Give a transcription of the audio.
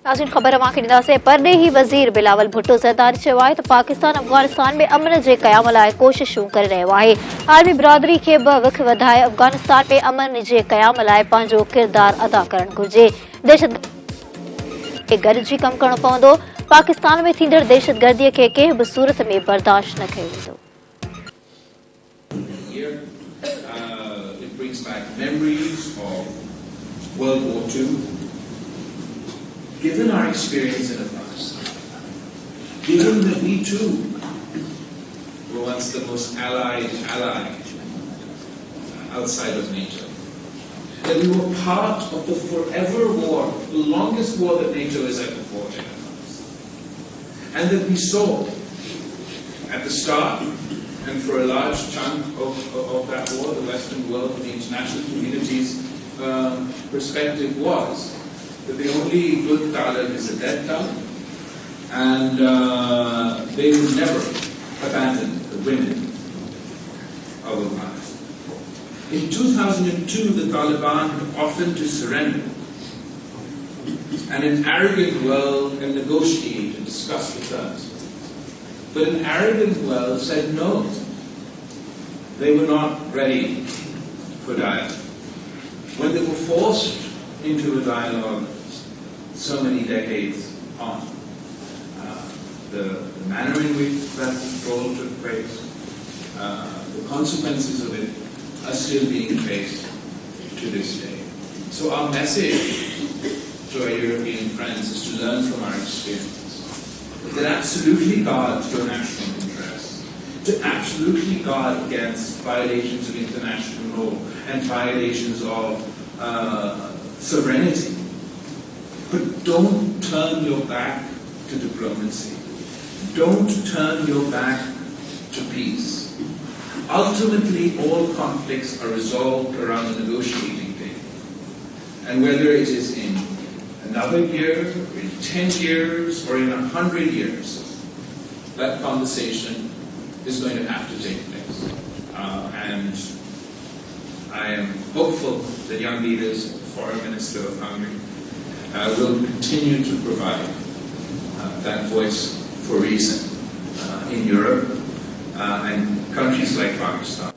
नाज़रीन ख़बर अमां से परॾेही वज़ीर बिलावल भुट्टो ज़रदारी चयो आहे त पाकिस्तान अफ़गानिस्तान में अमन जे क़याम लाइ कोशिशूं करे रहियो आहे। आलमी बिरादरी खे बि विख वधाए अफ़गानिस्तान में अमन जे क़याम लाइ पंहिंजो किरदार अदा करणु घुर्जे। दहशतगर्दी खे गॾिजी कमु करणो पवंदो। पाकिस्तान में थींदड़ दहशतगर्दीअ खे कंहिं बि सूरत में बर्दाश्त न कयो वेंदो। It brings back memories of World War II. Given our experience in Afghanistan, given that we too were once the most allied ally outside of NATO, that we were part of the forever war, the longest war that NATO has ever fought in Afghanistan, and that we saw at the start, and for a large chunk of that war, the Western world, the international community's perspective was that the only good Talib is a dead Talib, and they will never abandon the women of Afghanistan. In 2002, the Taliban offered to surrender, and an arrogant world can negotiate and discuss the terms. But an arrogant world said no. They were not ready for dialogue. When they were forced into a dialogue so many decades on, the manner in which that withdrawal took place, the consequences of it are still being faced to this day. So our message to our European friends is to learn from our experience, that absolutely guard your national interests, to absolutely guard against violations of international law and violations of sovereignty. But don't turn your back to diplomacy. Don't turn your back to peace. Ultimately, all conflicts are resolved around the negotiating table. And whether it is in another year, or in 10 years, or in 100 years, that conversation is going to have to take place. And I am hopeful that young leaders, the Foreign Minister of Hungary, will continue to provide that voice for reason in Europe and countries like Pakistan